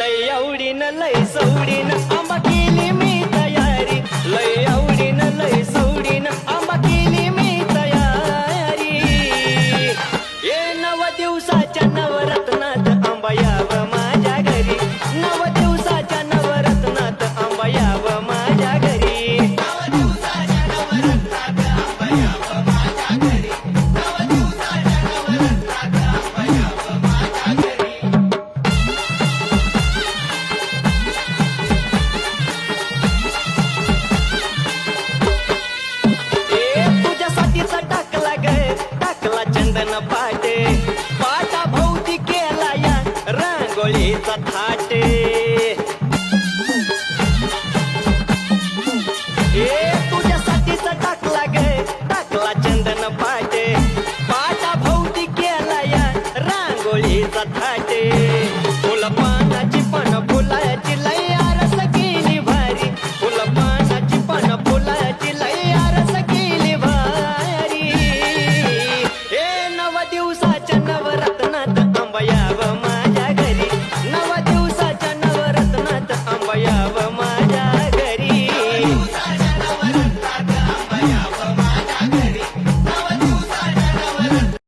लय आवडीनं लय सवडीनं आंबा केली मी तयारी, लय आवडीनं लय सवडीनं आंबा केली मी तयारी. ये 9 दिवसाच्या नवरत्नात आंबा यावं माझ्या घरी, 9 दिवसाच्या नवरत्नात आंबा यावं माझ्या घरी. चंदन पाटे पाटा भोवती केला या रांगोळीचा थाट.